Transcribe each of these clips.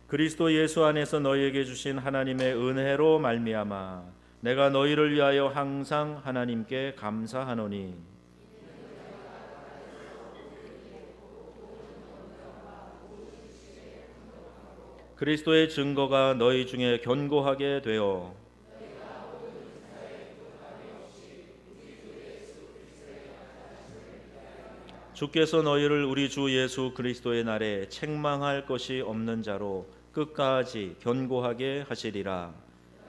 그리스도 예수 안에서 너희에게 주신 하나님의 은혜로 말미암아 내가 너희를 위하여 항상 하나님께 감사하노니 그리스도의 증거가 너희 중에 견고하게 되어 주께서 너희를 우리 주 예수 그리스도의 날에 책망할 것이 없는 자로 끝까지 견고하게 하시리라.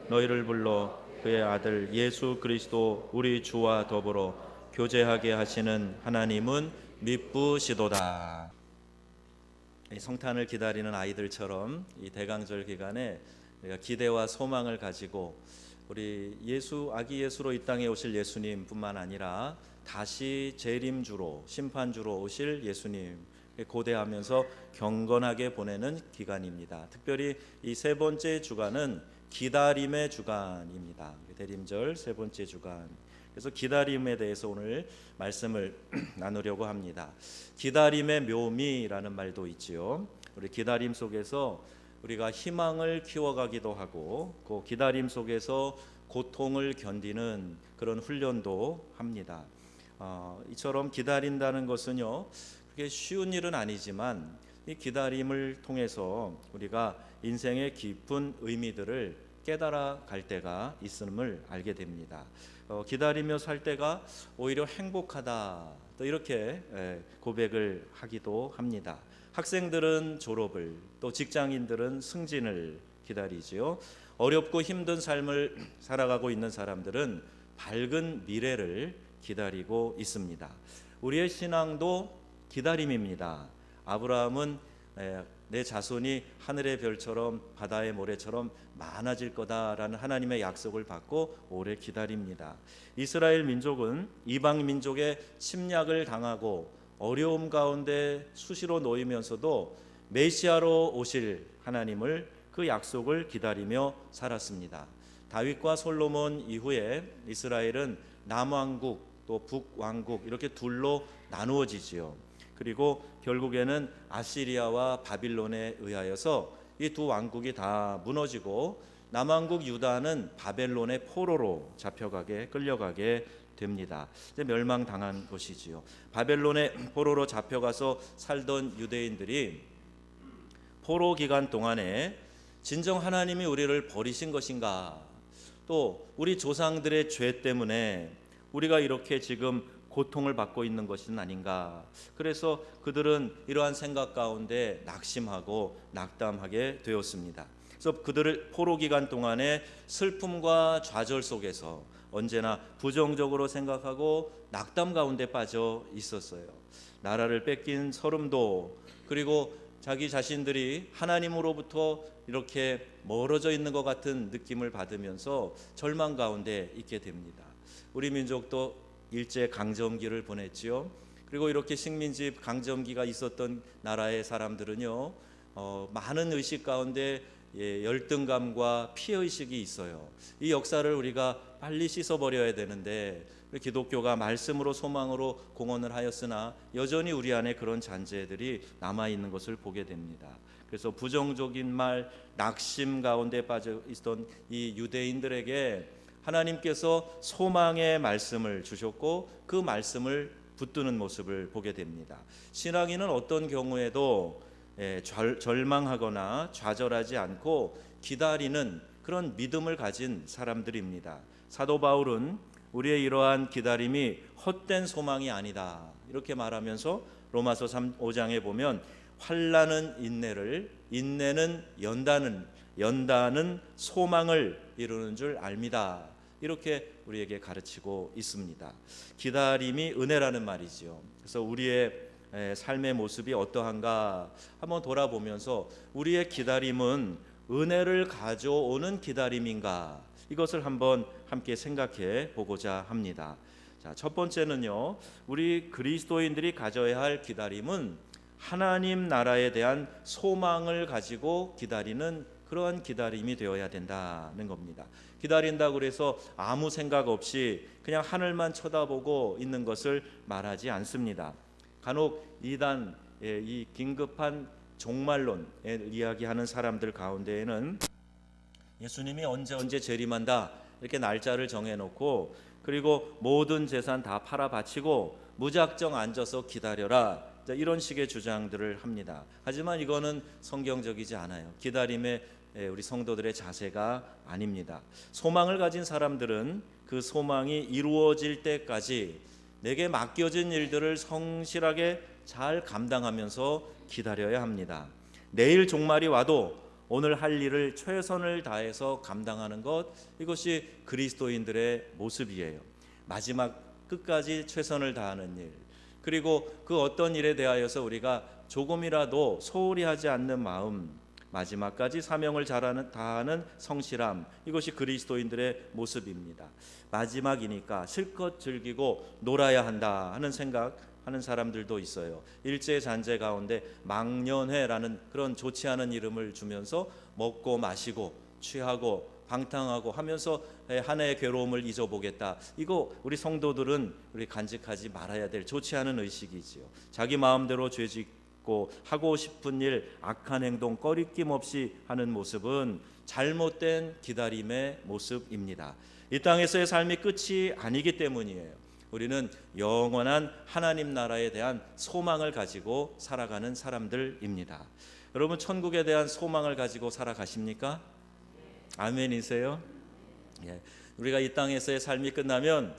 너희를 불러 그의 아들 예수 그리스도 우리 주와 더불어 교제하게 하시는 하나님은 미쁘시도다. 성탄을 기다리는 아이들처럼 이 대강절 기간에 우리가 기대와 소망을 가지고 우리 아기 예수로 이 땅에 오실 예수님뿐만 아니라 다시 재림주로 심판주로 오실 예수님 고대하면서 경건하게 보내는 기간입니다. 특별히 이 세 번째 주간은 기다림의 주간입니다. 대림절 세 번째 주간. 그래서 기다림에 대해서 오늘 말씀을 나누려고 합니다. 기다림의 묘미라는 말도 있지요. 우리 기다림 속에서 우리가 희망을 키워가기도 하고 그 기다림 속에서 고통을 견디는 그런 훈련도 합니다. 이처럼 기다린다는 것은요, 그게 쉬운 일은 아니지만 이 기다림을 통해서 우리가 인생의 깊은 의미들을 깨달아 갈 때가 있음을 알게 됩니다. 기다리며 살 때가 오히려 행복하다, 또 이렇게 고백을 하기도 합니다. 학생들은 졸업을, 또 직장인들은 승진을 기다리지요. 어렵고 힘든 삶을 살아가고 있는 사람들은 밝은 미래를 기다리고 있습니다. 우리의 신앙도 기다림입니다. 아브라함은 내 자손이 하늘의 별처럼 바다의 모래처럼 많아질 거다라는 하나님의 약속을 받고 오래 기다립니다. 이스라엘 민족은 이방 민족의 침략을 당하고 어려움 가운데 수시로 놓이면서도 메시아로 오실 하나님을 그 약속을 기다리며 살았습니다. 다윗과 솔로몬 이후에 이스라엘은 남왕국 또 북왕국 이렇게 둘로 나누어지지요. 그리고 결국에는 아시리아와 바빌론에 의하여서 이 두 왕국이 다 무너지고 남왕국 유다는 바벨론의 포로로 끌려가게 됩니다. 이제 멸망당한 것이지요. 바벨론의 포로로 잡혀가서 살던 유대인들이 포로 기간 동안에 진정 하나님이 우리를 버리신 것인가, 또 우리 조상들의 죄 때문에 우리가 이렇게 지금 고통을 받고 있는 것은 아닌가. 그래서 그들은 이러한 생각 가운데 낙심하고 낙담하게 되었습니다. 그래서 그들을 포로 기간 동안에 슬픔과 좌절 속에서 언제나 부정적으로 생각하고 낙담 가운데 빠져 있었어요. 나라를 뺏긴 서름도, 그리고 자기 자신들이 하나님으로부터 이렇게 멀어져 있는 것 같은 느낌을 받으면서 절망 가운데 있게 됩니다. 우리 민족도 일제 강점기를 보냈지요. 그리고 이렇게 식민지 강점기가 있었던 나라의 사람들은요, 많은 의식 가운데 열등감과 피해의식이 있어요. 이 역사를 우리가 빨리 씻어버려야 되는데 기독교가 말씀으로 소망으로 공헌을 하였으나 여전히 우리 안에 그런 잔재들이 남아있는 것을 보게 됩니다. 그래서 부정적인 말, 낙심 가운데 빠져 있던 이 유대인들에게 하나님께서 소망의 말씀을 주셨고 그 말씀을 붙드는 모습을 보게 됩니다. 신앙인은 어떤 경우에도 절망하거나 좌절하지 않고 기다리는 그런 믿음을 가진 사람들입니다. 사도 바울은 우리의 이러한 기다림이 헛된 소망이 아니다 이렇게 말하면서 로마서 5장에 보면 환난은 인내를, 인내는 연단은 소망을 이루는 줄 압니다, 이렇게 우리에게 가르치고 있습니다. 기다림이 은혜라는 말이죠. 그래서 우리의 삶의 모습이 어떠한가 한번 돌아보면서 우리의 기다림은 은혜를 가져오는 기다림인가, 이것을 한번 함께 생각해 보고자 합니다. 자, 첫 번째는요, 우리 그리스도인들이 가져야 할 기다림은 하나님 나라에 대한 소망을 가지고 기다리는 그러한 기다림이 되어야 된다는 겁니다. 기다린다고 해서 아무 생각 없이 그냥 하늘만 쳐다보고 있는 것을 말하지 않습니다. 간혹 이 긴급한 종말론을 이야기하는 사람들 가운데에는 예수님이 언제 재림한다 이렇게 날짜를 정해놓고, 그리고 모든 재산 다 팔아 바치고 무작정 앉아서 기다려라, 이런 식의 주장들을 합니다. 하지만 이거는 성경적이지 않아요. 기다림의 우리 성도들의 자세가 아닙니다. 소망을 가진 사람들은 그 소망이 이루어질 때까지 내게 맡겨진 일들을 성실하게 잘 감당하면서 기다려야 합니다. 내일 종말이 와도 오늘 할 일을 최선을 다해서 감당하는 것, 이것이 그리스도인들의 모습이에요. 마지막 끝까지 최선을 다하는 일, 그리고 그 어떤 일에 대하여서 우리가 조금이라도 소홀히 하지 않는 마음, 마지막까지 사명을 다하는 성실함, 이것이 그리스도인들의 모습입니다. 마지막이니까 실컷 즐기고 놀아야 한다 하는 생각하는 사람들도 있어요. 일제 잔재 가운데 망년회라는 그런 좋지 않은 이름을 주면서 먹고 마시고 취하고 방탕하고 하면서 한 해의 괴로움을 잊어보겠다. 이거 우리 성도들은 우리 간직하지 말아야 될 좋지 않은 의식이지요. 자기 마음대로 죄짓고 하고 싶은 일, 악한 행동 꺼리낌 없이 하는 모습은 잘못된 기다림의 모습입니다. 이 땅에서의 삶이 끝이 아니기 때문이에요. 우리는 영원한 하나님 나라에 대한 소망을 가지고 살아가는 사람들입니다. 여러분, 천국에 대한 소망을 가지고 살아가십니까? 아멘이세요? 예. 우리가 이 땅에서의 삶이 끝나면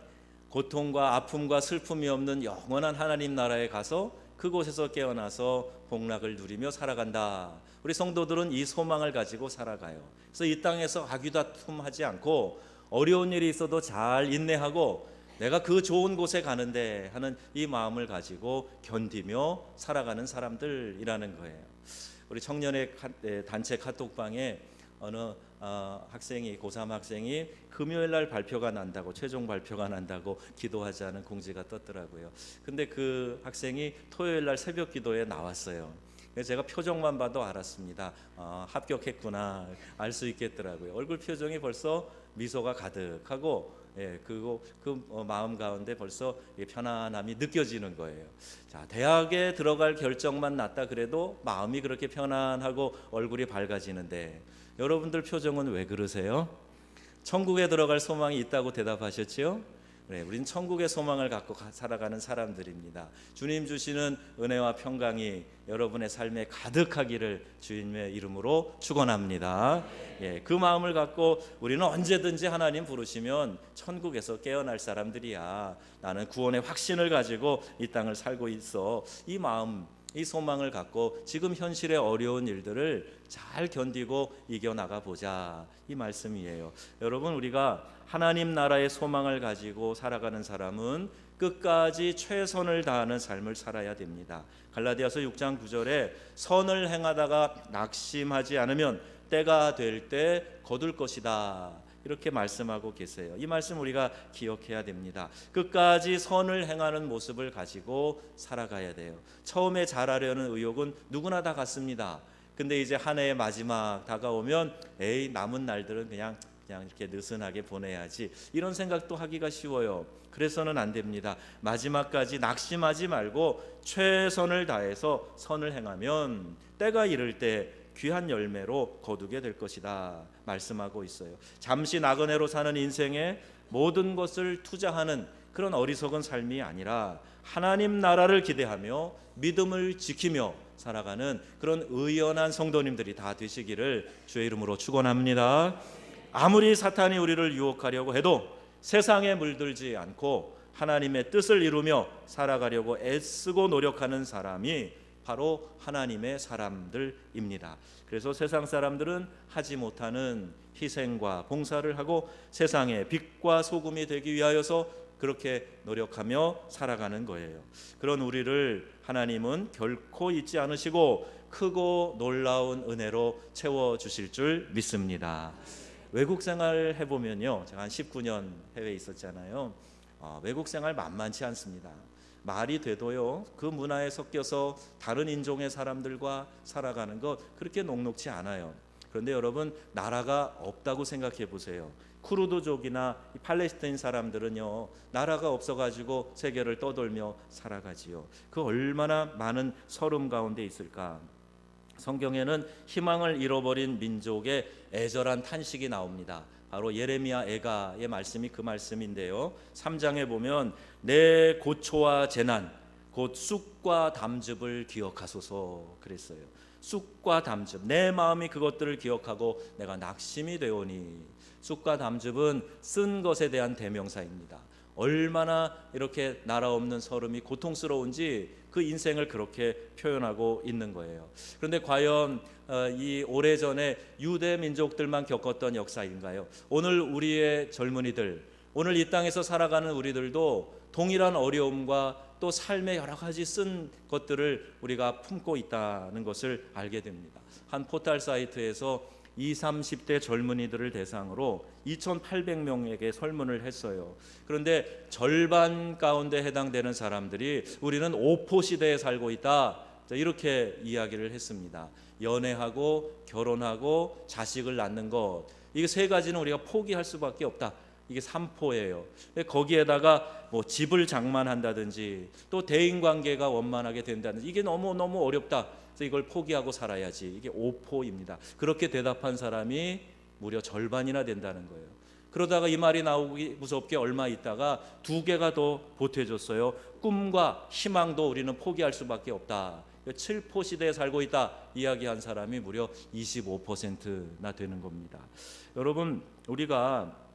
고통과 아픔과 슬픔이 없는 영원한 하나님 나라에 가서 그곳에서 깨어나서 복락을 누리며 살아간다. 우리 성도들은 이 소망을 가지고 살아가요. 그래서 이 땅에서 악유다툼하지 않고 어려운 일이 있어도 잘 인내하고 내가 그 좋은 곳에 가는데 하는 이 마음을 가지고 견디며 살아가는 사람들이라는 거예요. 우리 청년의 단체 카톡방에 어느 학생이, 고3 학생이 금요일 날 발표가 난다고, 최종 발표가 난다고 기도하자는 공지가 떴더라고요. 근데 그 학생이 토요일 날 새벽 기도에 나왔어요. 그래서 제가 표정만 봐도 알았습니다. 합격했구나 알 수 있겠더라고요. 얼굴 표정이 벌써 미소가 가득하고, 그리고 그 마음 가운데 벌써 편안함이 느껴지는 거예요. 자, 대학에 들어갈 결정만 났다 그래도 마음이 그렇게 편안하고 얼굴이 밝아지는데, 여러분들 표정은 왜 그러세요? 천국에 들어갈 소망이 있다고 대답하셨지요? 네, 우린 천국의 소망을 갖고 살아가는 사람들입니다. 주님 주시는 은혜와 평강이 여러분의 삶에 가득하기를 주님의 이름으로 축원합니다. 예, 그 마음을 갖고 우리는 언제든지 하나님 부르시면 천국에서 깨어날 사람들이야. 나는 구원의 확신을 가지고 이 땅을 살고 있어. 이 마음, 이 소망을 갖고 지금 현실의 어려운 일들을 잘 견디고 이겨나가 보자, 이 말씀이에요. 여러분, 우리가 하나님 나라의 소망을 가지고 살아가는 사람은 끝까지 최선을 다하는 삶을 살아야 됩니다. 갈라디아서 6장 9절에 선을 행하다가 낙심하지 않으면 때가 될 때 거둘 것이다, 이렇게 말씀하고 계세요. 이 말씀 우리가 기억해야 됩니다. 끝까지 선을 행하는 모습을 가지고 살아가야 돼요. 처음에 잘하려는 의욕은 누구나 다 같습니다. 근데 이제 한 해의 마지막 다가오면 남은 날들은 그냥 이렇게 느슨하게 보내야지, 이런 생각도 하기가 쉬워요. 그래서는 안 됩니다. 마지막까지 낙심하지 말고 최선을 다해서 선을 행하면 때가 이를 때 귀한 열매로 거두게 될 것이다 말씀하고 있어요. 잠시 나그네로 사는 인생에 모든 것을 투자하는 그런 어리석은 삶이 아니라 하나님 나라를 기대하며 믿음을 지키며 살아가는 그런 의연한 성도님들이 다 되시기를 주의 이름으로 축원합니다. 아무리 사탄이 우리를 유혹하려고 해도 세상에 물들지 않고 하나님의 뜻을 이루며 살아가려고 애쓰고 노력하는 사람이 바로 하나님의 사람들입니다. 그래서 세상 사람들은 하지 못하는 희생과 봉사를 하고 세상의 빛과 소금이 되기 위하여서 그렇게 노력하며 살아가는 거예요. 그런 우리를 하나님은 결코 잊지 않으시고 크고 놀라운 은혜로 채워주실 줄 믿습니다. 외국 생활 해보면요, 제가 한 19년 해외에 있었잖아요. 외국 생활 만만치 않습니다. 말이 돼도요, 그 문화에 섞여서 다른 인종의 사람들과 살아가는 것 그렇게 녹록지 않아요. 그런데 여러분, 나라가 없다고 생각해 보세요. 쿠르드족이나 팔레스타인 사람들은요, 나라가 없어가지고 세계를 떠돌며 살아가지요. 그 얼마나 많은 서름 가운데 있을까. 성경에는 희망을 잃어버린 민족의 애절한 탄식이 나옵니다. 바로 예레미야 애가의 말씀이 그 말씀인데요. 3장에 보면 내 고초와 재난 곧 쑥과 담즙을 기억하소서 그랬어요. 쑥과 담즙, 내 마음이 그것들을 기억하고 내가 낙심이 되오니. 쑥과 담즙은 쓴 것에 대한 대명사입니다. 얼마나 이렇게 나라 없는 서름이 고통스러운지 그 인생을 그렇게 표현하고 있는 거예요. 그런데 과연 이 오래전에 유대 민족들만 겪었던 역사인가요? 오늘 우리의 젊은이들, 오늘 이 땅에서 살아가는 우리들도 동일한 어려움과 또 삶의 여러 가지 쓴 것들을 우리가 품고 있다는 것을 알게 됩니다. 한 포털 사이트에서 20, 30대 젊은이들을 대상으로 2,800명에게 설문을 했어요. 그런데 절반 가운데 해당되는 사람들이 우리는 오포 시대에 살고 있다, 이렇게 이야기를 했습니다. 연애하고 결혼하고 자식을 낳는 것, 이게 세 가지는 우리가 포기할 수밖에 없다. 이게 3포예요. 거기에다가 뭐 집을 장만한다든지 또 대인관계가 원만하게 된다든지 이게 너무 어렵다. 그래서 이걸 포기하고 살아야지. 이게 5포입니다. 그렇게 대답한 사람이 무려 절반이나 된다는 거예요. 그러다가 이 말이 나오기 무섭게 얼마 있다가 2개가 더 보태줬어요. 꿈과 희망도 우리는 포기할 수밖에 없다. 7포 시대에 살고 있다 이야기한 사람이 무려 25%나 되는 겁니다. 여러분, 우리가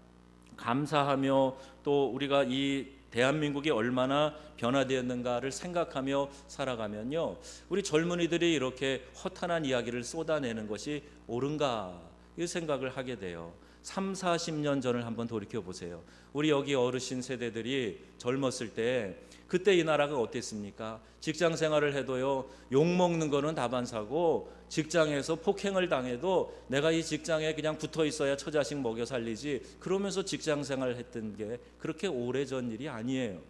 감사하며 또 우리가 이 대한민국이 얼마나 변화되었는가를 생각하며 살아가면요, 우리 젊은이들이 이렇게 허탄한 이야기를 쏟아내는 것이 옳은가 이 생각을 하게 돼요. 3, 40년 전을 한번 돌이켜보세요. 우리 여기 어르신 세대들이 젊었을 때 그때 이 나라가 어땠습니까? 직장 생활을 해도요, 욕먹는 거는 다반사고 직장에서 폭행을 당해도 내가 이 직장에 그냥 붙어 있어야 처자식 먹여 살리지, 그러면서 직장 생활을 했던 게 그렇게 오래전 일이 아니에요.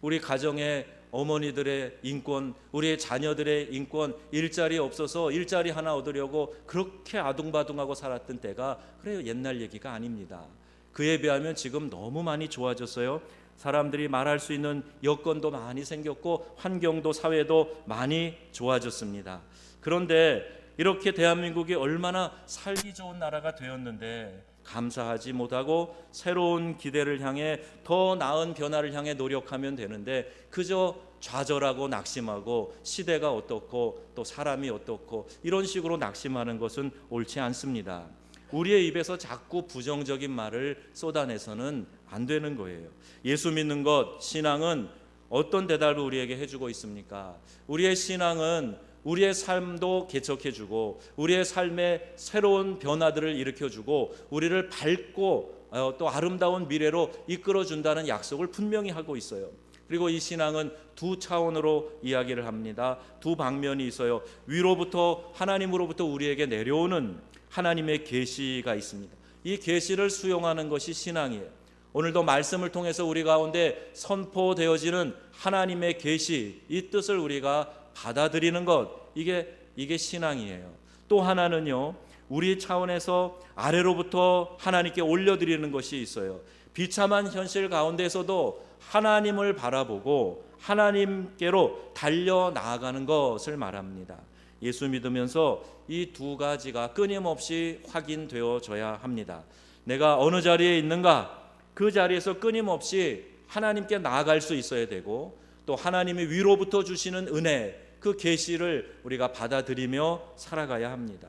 우리 가정의 어머니들의 인권, 우리의 자녀들의 인권, 일자리 없어서 일자리 하나 얻으려고 그렇게 아둥바둥하고 살았던 때가 그래요, 옛날 얘기가 아닙니다. 그에 비하면 지금 너무 많이 좋아졌어요. 사람들이 말할 수 있는 여건도 많이 생겼고 환경도 사회도 많이 좋아졌습니다. 그런데 이렇게 대한민국이 얼마나 살기 좋은 나라가 되었는데 감사하지 못하고 새로운 기대를 향해 더 나은 변화를 향해 노력하면 되는데 그저 좌절하고 낙심하고 시대가 어떻고 또 사람이 어떻고 이런 식으로 낙심하는 것은 옳지 않습니다. 우리의 입에서 자꾸 부정적인 말을 쏟아내서는 안 되는 거예요. 예수 믿는 것, 신앙은 어떤 대답을 우리에게 해주고 있습니까? 우리의 신앙은 우리의 삶도 개척해주고 우리의 삶에 새로운 변화들을 일으켜주고 우리를 밝고 또 아름다운 미래로 이끌어준다는 약속을 분명히 하고 있어요. 그리고 이 신앙은 두 차원으로 이야기를 합니다. 두 방면이 있어요. 위로부터 하나님으로부터 우리에게 내려오는 하나님의 계시가 있습니다. 이 계시를 수용하는 것이 신앙이에요. 오늘도 말씀을 통해서 우리 가운데 선포되어지는 하나님의 계시, 이 뜻을 우리가 받아들이는 것, 이게 신앙이에요. 또 하나는요, 우리 차원에서 아래로부터 하나님께 올려드리는 것이 있어요. 비참한 현실 가운데서도 하나님을 바라보고 하나님께로 달려 나아가는 것을 말합니다. 예수 믿으면서 이 두 가지가 끊임없이 확인되어져야 합니다. 내가 어느 자리에 있는가, 그 자리에서 끊임없이 하나님께 나아갈 수 있어야 되고 또 하나님이 위로부터 주시는 은혜, 그 계시를 우리가 받아들이며 살아가야 합니다.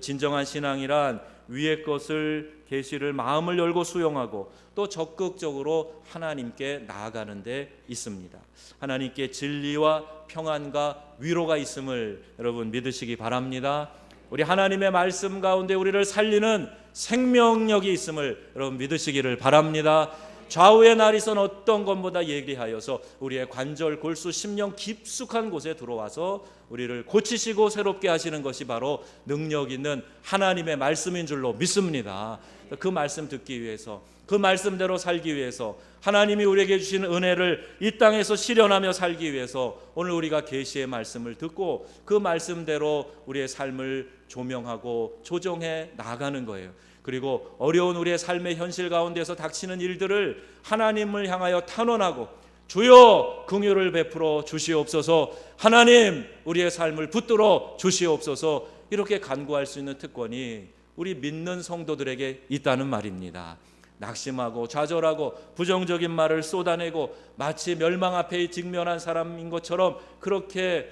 진정한 신앙이란 위의 것을, 계시를 마음을 열고 수용하고 또 적극적으로 하나님께 나아가는 데 있습니다. 하나님께 진리와 평안과 위로가 있음을 여러분 믿으시기 바랍니다. 우리 하나님의 말씀 가운데 우리를 살리는 생명력이 있음을 여러분 믿으시기를 바랍니다. 좌우의 날이선 어떤 것보다 예리하여서 우리의 관절, 골수, 심령 깊숙한 곳에 들어와서 우리를 고치시고 새롭게 하시는 것이 바로 능력 있는 하나님의 말씀인 줄로 믿습니다. 그 말씀 듣기 위해서, 그 말씀대로 살기 위해서, 하나님이 우리에게 주신 은혜를 이 땅에서 실현하며 살기 위해서 오늘 우리가 계시의 말씀을 듣고 그 말씀대로 우리의 삶을 조명하고 조정해 나가는 거예요. 그리고 어려운 우리의 삶의 현실 가운데서 닥치는 일들을 하나님을 향하여 탄원하고 주여 긍휼을 베풀어 주시옵소서, 하나님 우리의 삶을 붙들어 주시옵소서, 이렇게 간구할 수 있는 특권이 우리 믿는 성도들에게 있다는 말입니다. 낙심하고 좌절하고 부정적인 말을 쏟아내고 마치 멸망 앞에 직면한 사람인 것처럼 그렇게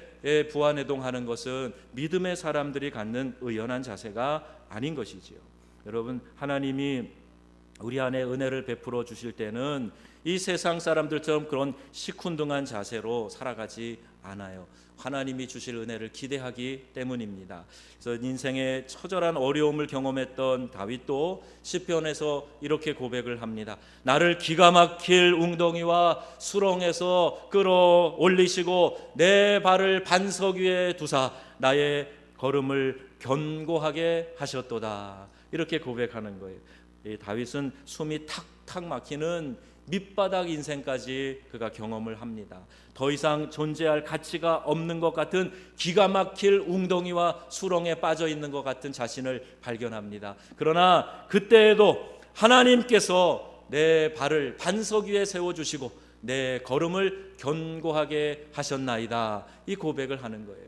부안해동하는 것은 믿음의 사람들이 갖는 의연한 자세가 아닌 것이지요. 여러분, 하나님이 우리 안에 은혜를 베풀어 주실 때는 이 세상 사람들처럼 그런 시큰둥한 자세로 살아가지 않아요. 하나님이 주실 은혜를 기대하기 때문입니다. 그래서 인생의 처절한 어려움을 경험했던 다윗도 시편에서 이렇게 고백을 합니다. 나를 기가 막힐 웅덩이와 수렁에서 끌어올리시고 내 발을 반석 위에 두사 나의 걸음을 견고하게 하셨도다. 이렇게 고백하는 거예요. 다윗은 숨이 탁탁 막히는 밑바닥 인생까지 그가 경험을 합니다. 더 이상 존재할 가치가 없는 것 같은 기가 막힐 웅덩이와 수렁에 빠져 있는 것 같은 자신을 발견합니다. 그러나 그때에도 하나님께서 내 발을 반석 위에 세워주시고 내 걸음을 견고하게 하셨나이다. 이 고백을 하는 거예요.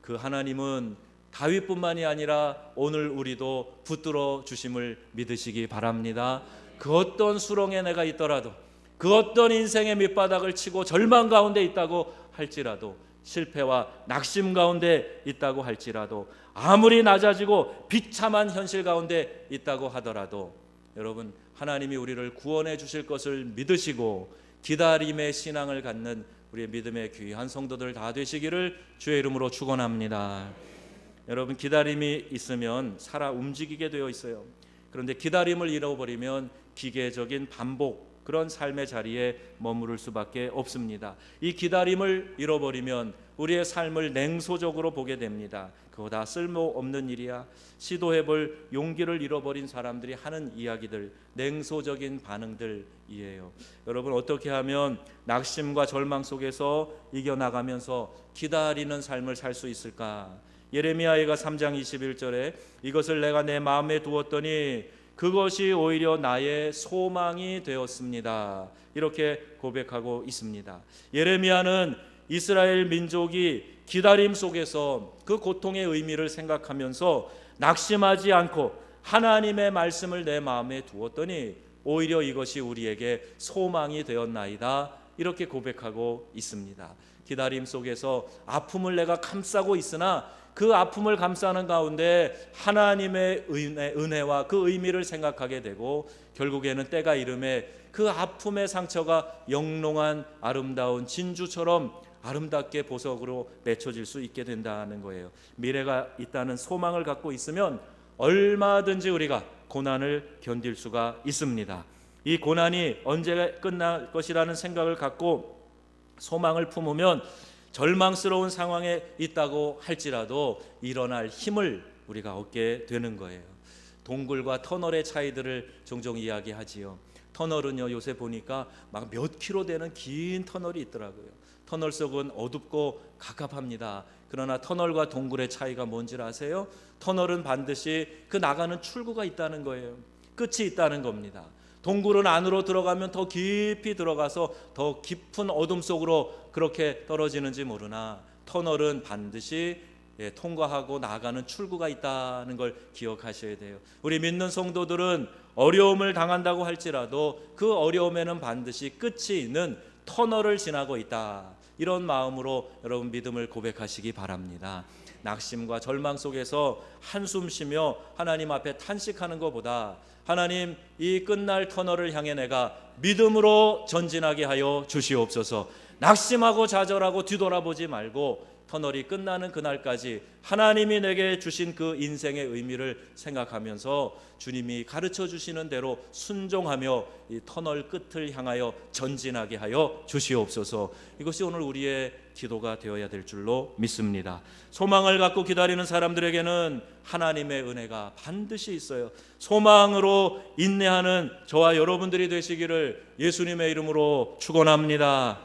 그 하나님은 다윗뿐만이 아니라 오늘 우리도 붙들어 주심을 믿으시기 바랍니다. 그 어떤 수렁에 내가 있더라도, 그 어떤 인생의 밑바닥을 치고 절망 가운데 있다고 할지라도, 실패와 낙심 가운데 있다고 할지라도, 아무리 낮아지고 비참한 현실 가운데 있다고 하더라도, 여러분, 하나님이 우리를 구원해 주실 것을 믿으시고 기다림의 신앙을 갖는 우리의 믿음의 귀한 성도들 다 되시기를 주의 이름으로 축원합니다. 여러분, 기다림이 있으면 살아 움직이게 되어 있어요. 그런데 기다림을 잃어버리면 기계적인 반복, 그런 삶의 자리에 머무를 수밖에 없습니다. 이 기다림을 잃어버리면 우리의 삶을 냉소적으로 보게 됩니다. 그거 다 쓸모없는 일이야. 시도해볼 용기를 잃어버린 사람들이 하는 이야기들, 냉소적인 반응들이에요. 여러분, 어떻게 하면 낙심과 절망 속에서 이겨나가면서 기다리는 삶을 살 수 있을까? 예레미야가 3장 21절에 이것을 내가 내 마음에 두었더니 그것이 오히려 나의 소망이 되었습니다. 이렇게 고백하고 있습니다. 예레미야는 이스라엘 민족이 기다림 속에서 그 고통의 의미를 생각하면서 낙심하지 않고 하나님의 말씀을 내 마음에 두었더니 오히려 이것이 우리에게 소망이 되었나이다. 이렇게 고백하고 있습니다. 기다림 속에서 아픔을 내가 감싸고 있으나 그 아픔을 감싸는 가운데 하나님의 은혜와 그 의미를 생각하게 되고 결국에는 때가 이름에 그 아픔의 상처가 영롱한 아름다운 진주처럼 아름답게 보석으로 맺혀질 수 있게 된다는 거예요. 미래가 있다는 소망을 갖고 있으면 얼마든지 우리가 고난을 견딜 수가 있습니다. 이 고난이 언제 끝날 것이라는 생각을 갖고 소망을 품으면 절망스러운 상황에 있다고 할지라도 일어날 힘을 우리가 얻게 되는 거예요. 동굴과 터널의 차이들을 종종 이야기하지요. 터널은요, 요새 보니까 막 몇 킬로 되는 긴 터널이 있더라고요. 터널 속은 어둡고 갑갑합니다. 그러나 터널과 동굴의 차이가 뭔지 아세요? 터널은 반드시 그 나가는 출구가 있다는 거예요. 끝이 있다는 겁니다. 동굴은 안으로 들어가면 더 깊이 들어가서 더 깊은 어둠 속으로 그렇게 떨어지는지 모르나 터널은 반드시 통과하고 나가는 출구가 있다는 걸 기억하셔야 돼요. 우리 믿는 성도들은 어려움을 당한다고 할지라도 그 어려움에는 반드시 끝이 있는 터널을 지나고 있다. 이런 마음으로 여러분 믿음을 고백하시기 바랍니다. 낙심과 절망 속에서 한숨 쉬며 하나님 앞에 탄식하는 것보다 하나님, 이 끝날 터널을 향해 내가 믿음으로 전진하게 하여 주시옵소서. 낙심하고 좌절하고 뒤돌아보지 말고 터널이 끝나는 그날까지 하나님이 내게 주신 그 인생의 의미를 생각하면서 주님이 가르쳐 주시는 대로 순종하며 이 터널 끝을 향하여 전진하게 하여 주시옵소서. 이것이 오늘 우리의 기도가 되어야 될 줄로 믿습니다. 소망을 갖고 기다리는 사람들에게는 하나님의 은혜가 반드시 있어요. 소망으로 인내하는 저와 여러분들이 되시기를 예수님의 이름으로 축원합니다.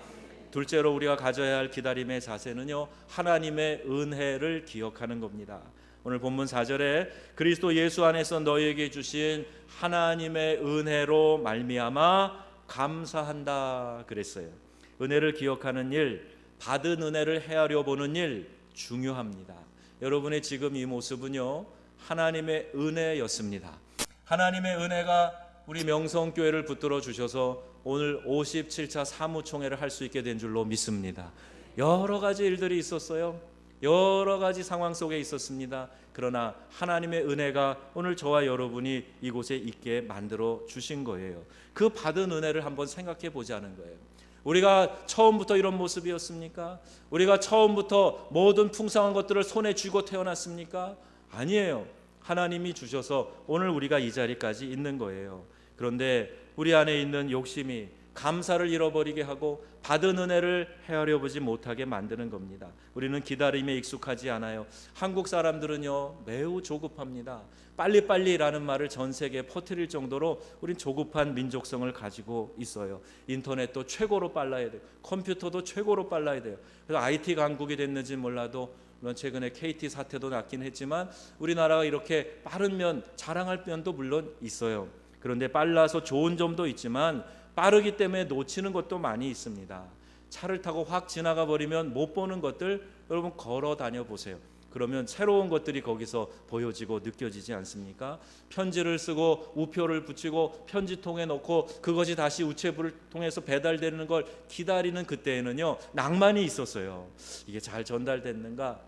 둘째로 우리가 가져야 할 기다림의 자세는요, 하나님의 은혜를 기억하는 겁니다. 오늘 본문 4절에 그리스도 예수 안에서 너희에게 주신 하나님의 은혜로 말미암아 감사한다 그랬어요. 은혜를 기억하는 일, 받은 은혜를 헤아려 보는 일 중요합니다. 여러분의 지금 이 모습은요, 하나님의 은혜였습니다. 하나님의 은혜가 우리 명성교회를 붙들어 주셔서 오늘 57차 사무총회를 할 수 있게 된 줄로 믿습니다. 여러 가지 일들이 있었어요. 여러 가지 상황 속에 있었습니다. 그러나 하나님의 은혜가 오늘 저와 여러분이 이곳에 있게 만들어 주신 거예요. 그 받은 은혜를 한번 생각해 보자는 거예요. 우리가 처음부터 이런 모습이었습니까? 우리가 처음부터 모든 풍성한 것들을 손에 쥐고 태어났습니까? 아니에요. 하나님이 주셔서 오늘 우리가 이 자리까지 있는 거예요. 그런데 우리 안에 있는 욕심이 감사를 잃어버리게 하고 받은 은혜를 헤아려 보지 못하게 만드는 겁니다. 우리는 기다림에 익숙하지 않아요. 한국 사람들은요, 매우 조급합니다. 빨리빨리라는 말을 전 세계에 퍼뜨릴 정도로 우린 조급한 민족성을 가지고 있어요. 인터넷도 최고로 빨라야 돼요. 컴퓨터도 최고로 빨라야 돼요. 그래서 IT 강국이 됐는지 몰라도, 물론 최근에 KT 사태도 났긴 했지만 우리나라가 이렇게 빠른 면, 자랑할 면도 물론 있어요. 그런데 빨라서 좋은 점도 있지만 빠르기 때문에 놓치는 것도 많이 있습니다. 차를 타고 확 지나가 버리면 못 보는 것들, 여러분 걸어 다녀 보세요. 그러면 새로운 것들이 거기서 보여지고 느껴지지 않습니까? 편지를 쓰고 우표를 붙이고 편지통에 넣고 그것이 다시 우체부를 통해서 배달되는 걸 기다리는 그때에는요, 낭만이 있었어요. 이게 잘 전달됐는가?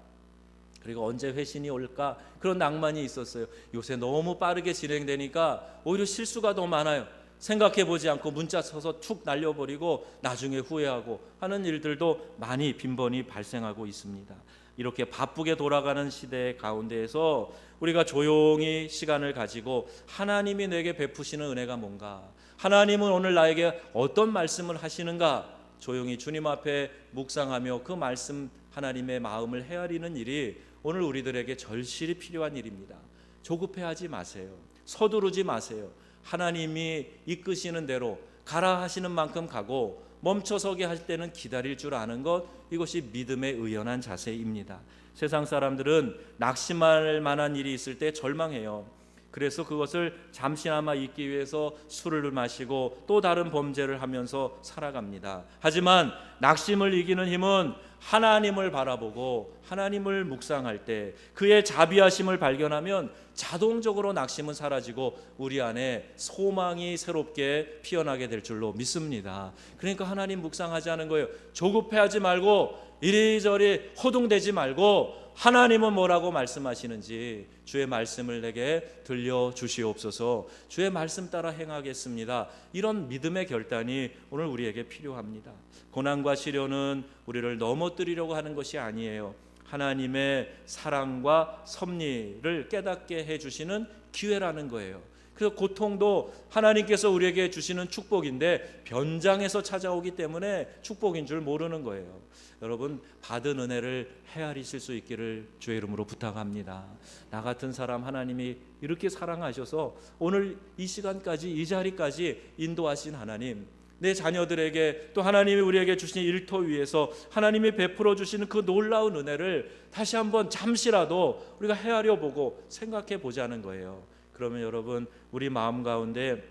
그리고 언제 회신이 올까? 그런 낭만이 있었어요. 요새 너무 빠르게 진행되니까 오히려 실수가 더 많아요. 생각해보지 않고 문자 써서 툭 날려버리고 나중에 후회하고 하는 일들도 많이 빈번히 발생하고 있습니다. 이렇게 바쁘게 돌아가는 시대 가운데에서 우리가 조용히 시간을 가지고 하나님이 내게 베푸시는 은혜가 뭔가, 하나님은 오늘 나에게 어떤 말씀을 하시는가, 조용히 주님 앞에 묵상하며 그 말씀, 하나님의 마음을 헤아리는 일이 오늘 우리들에게 절실히 필요한 일입니다. 조급해하지 마세요. 서두르지 마세요. 하나님이 이끄시는 대로 가라 하시는 만큼 가고 멈춰서게 할 때는 기다릴 줄 아는 것, 이것이 믿음의 의연한 자세입니다. 세상 사람들은 낙심할 만한 일이 있을 때 절망해요. 그래서 그것을 잠시나마 잊기 위해서 술을 마시고 또 다른 범죄를 하면서 살아갑니다. 하지만 낙심을 이기는 힘은 하나님을 바라보고 하나님을 묵상할 때 그의 자비하심을 발견하면 자동적으로 낙심은 사라지고 우리 안에 소망이 새롭게 피어나게 될 줄로 믿습니다. 그러니까 하나님 묵상하자는 거예요. 조급해하지 말고 이리저리 허둥대지 말고 하나님은 뭐라고 말씀하시는지 주의 말씀을 내게 들려주시옵소서. 주의 말씀 따라 행하겠습니다. 이런 믿음의 결단이 오늘 우리에게 필요합니다. 고난과 시련은 우리를 넘어뜨리려고 하는 것이 아니에요. 하나님의 사랑과 섭리를 깨닫게 해주시는 기회라는 거예요. 그래서 고통도 하나님께서 우리에게 주시는 축복인데 변장해서 찾아오기 때문에 축복인 줄 모르는 거예요. 여러분, 받은 은혜를 헤아리실 수 있기를 주의 이름으로 부탁합니다. 나 같은 사람 하나님이 이렇게 사랑하셔서 오늘 이 시간까지, 이 자리까지 인도하신 하나님, 내 자녀들에게 또 하나님이 우리에게 주신 일터 위에서 하나님이 베풀어 주시는 그 놀라운 은혜를 다시 한번 잠시라도 우리가 헤아려 보고 생각해 보자는 거예요. 그러면 여러분, 우리 마음 가운데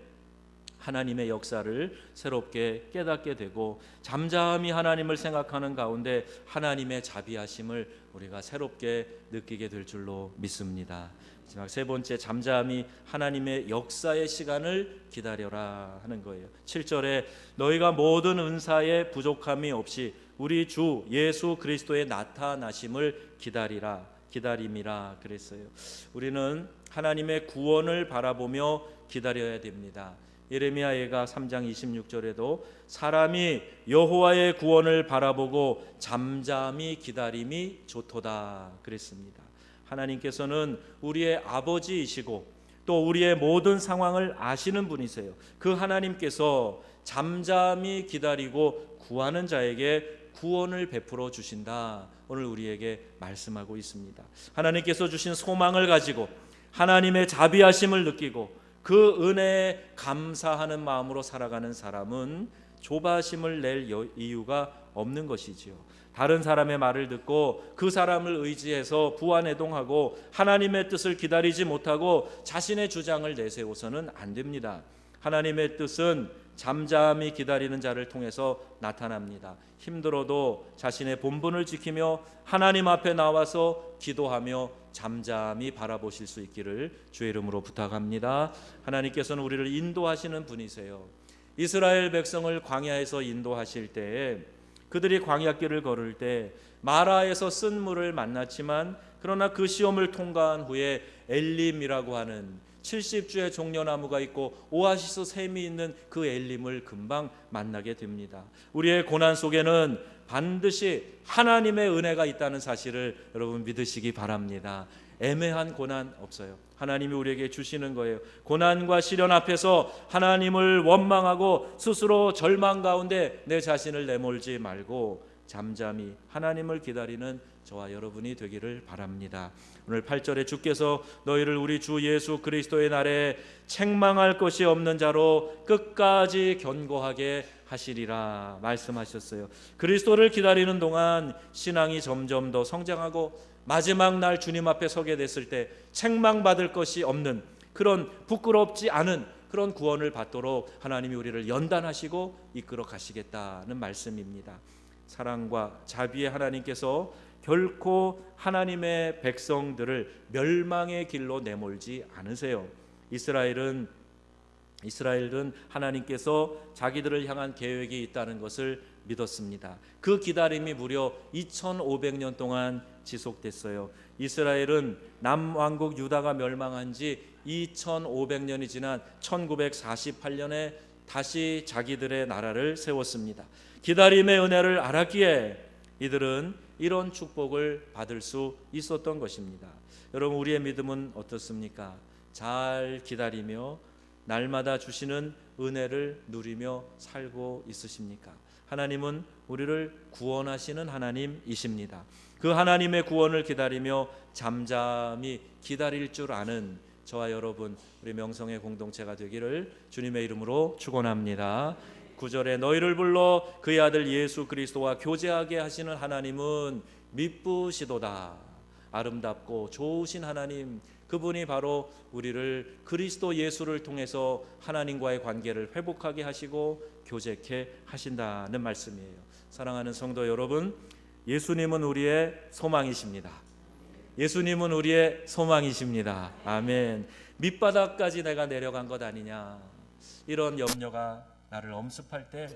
하나님의 역사를 새롭게 깨닫게 되고 잠잠히 하나님을 생각하는 가운데 하나님의 자비하심을 우리가 새롭게 느끼게 될 줄로 믿습니다. 마지막 세 번째, 잠잠히 하나님의 역사의 시간을 기다려라 하는 거예요. 7절에 너희가 모든 은사에 부족함이 없이 우리 주 예수 그리스도의 나타나심을 기다림이라 그랬어요. 우리는 하나님의 구원을 바라보며 기다려야 됩니다. 예레미야 예가 3장 26절에도 사람이 여호와의 구원을 바라보고 잠잠히 기다림이 좋도다 그랬습니다. 하나님께서는 우리의 아버지이시고 또 우리의 모든 상황을 아시는 분이세요. 그 하나님께서 잠잠히 기다리고 구하는 자에게 구원을 베풀어 주신다. 오늘 우리에게 말씀하고 있습니다. 하나님께서 주신 소망을 가지고 하나님의 자비하심을 느끼고 그 은혜에 감사하는 마음으로 살아가는 사람은 조바심을 낼 이유가 없는 것이지요. 다른 사람의 말을 듣고 그 사람을 의지해서 부안해동하고 하나님의 뜻을 기다리지 못하고 자신의 주장을 내세워서는 안 됩니다. 하나님의 뜻은 잠잠히 기다리는 자를 통해서 나타납니다. 힘들어도 자신의 본분을 지키며 하나님 앞에 나와서 기도하며 잠잠히 바라보실 수 있기를 주의 이름으로 부탁합니다. 하나님께서는 우리를 인도하시는 분이세요. 이스라엘 백성을 광야에서 인도하실 때에 그들이 광야길을 걸을 때 마라에서 쓴 물을 만났지만 그러나 그 시험을 통과한 후에 엘림이라고 하는 70주의 종려나무가 있고 오아시스 샘이 있는 그 엘림을 금방 만나게 됩니다. 우리의 고난 속에는 반드시 하나님의 은혜가 있다는 사실을 여러분 믿으시기 바랍니다. 애매한 고난 없어요. 하나님이 우리에게 주시는 거예요. 고난과 시련 앞에서 하나님을 원망하고 스스로 절망 가운데 내 자신을 내몰지 말고 잠잠히 하나님을 기다리는 저와 여러분이 되기를 바랍니다. 오늘 8절에 주께서 너희를 우리 주 예수 그리스도의 날에 책망할 것이 없는 자로 끝까지 견고하게 하시리라 말씀하셨어요. 그리스도를 기다리는 동안 신앙이 점점 더 성장하고 마지막 날 주님 앞에 서게 됐을 때 책망받을 것이 없는 그런 부끄럽지 않은 그런 구원을 받도록 하나님이 우리를 연단하시고 이끌어 가시겠다는 말씀입니다. 사랑과 자비의 하나님께서 결코 하나님의 백성들을 멸망의 길로 내몰지 않으세요. 이스라엘은 하나님께서 자기들을 향한 계획이 있다는 것을 믿었습니다. 그 기다림이 무려 2500년 동안 지속됐어요. 이스라엘은 남왕국 유다가 멸망한 지 2500년이 지난 1948년에 다시 자기들의 나라를 세웠습니다. 기다림의 은혜를 알았기에 이들은 이런 축복을 받을 수 있었던 것입니다. 여러분, 우리의 믿음은 어떻습니까? 잘 기다리며 날마다 주시는 은혜를 누리며 살고 있으십니까? 하나님은 우리를 구원하시는 하나님이십니다. 그 하나님의 구원을 기다리며 잠잠히 기다릴 줄 아는 저와 여러분, 우리 명성의 공동체가 되기를 주님의 이름으로 축원합니다. 9절에 너희를 불러 그의 아들 예수 그리스도와 교제하게 하시는 하나님은 미쁘시도다. 아름답고 좋으신 하나님, 그분이 바로 우리를 그리스도 예수를 통해서 하나님과의 관계를 회복하게 하시고 교제케 하신다는 말씀이에요. 사랑하는 성도 여러분, 예수님은 우리의 소망이십니다. 예수님은 우리의 소망이십니다. 아멘. 밑바닥까지 내가 내려간 것 아니냐, 이런 염려가 나를 엄습할 때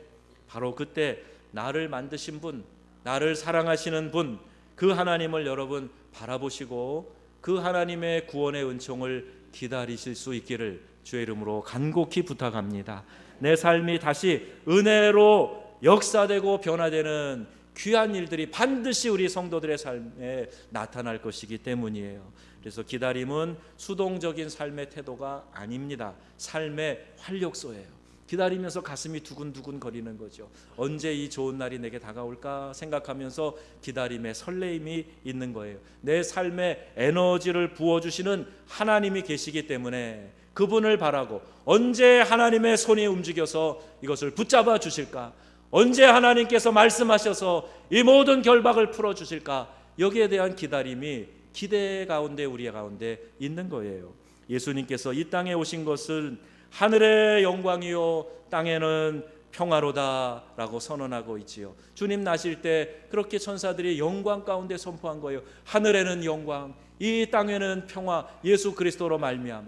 바로 그때 나를 만드신 분, 나를 사랑하시는 분, 그 하나님을 여러분 바라보시고 그 하나님의 구원의 은총을 기다리실 수 있기를 주의 이름으로 간곡히 부탁합니다. 내 삶이 다시 은혜로 역사되고 변화되는 귀한 일들이 반드시 우리 성도들의 삶에 나타날 것이기 때문이에요. 그래서 기다림은 수동적인 삶의 태도가 아닙니다. 삶의 활력소예요. 기다리면서 가슴이 두근두근 거리는 거죠. 언제 이 좋은 날이 내게 다가올까 생각하면서 기다림에 설레임이 있는 거예요. 내 삶에 에너지를 부어주시는 하나님이 계시기 때문에 그분을 바라고 언제 하나님의 손이 움직여서 이것을 붙잡아 주실까, 언제 하나님께서 말씀하셔서 이 모든 결박을 풀어주실까, 여기에 대한 기다림이 기대 가운데 우리 가운데 있는 거예요. 예수님께서 이 땅에 오신 것은 하늘의 영광이요 땅에는 평화로다라고 선언하고 있지요. 주님 나실 때 그렇게 천사들이 영광 가운데 선포한 거예요. 하늘에는 영광, 이 땅에는 평화, 예수 그리스도로 말미암아.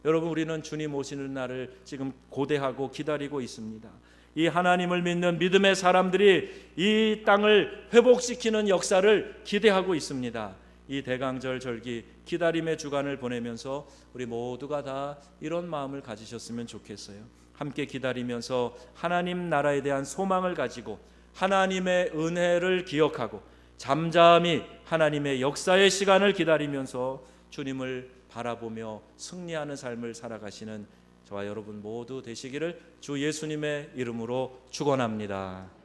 여러분, 우리는 주님 오시는 날을 지금 고대하고 기다리고 있습니다. 이 하나님을 믿는 믿음의 사람들이 이 땅을 회복시키는 역사를 기대하고 있습니다. 이 대강절 절기 기다림의 주간을 보내면서 우리 모두가 다 이런 마음을 가지셨으면 좋겠어요. 함께 기다리면서 하나님 나라에 대한 소망을 가지고 하나님의 은혜를 기억하고 잠잠히 하나님의 역사의 시간을 기다리면서 주님을 바라보며 승리하는 삶을 살아가시는 저와 여러분 모두 되시기를 주 예수님의 이름으로 축원합니다.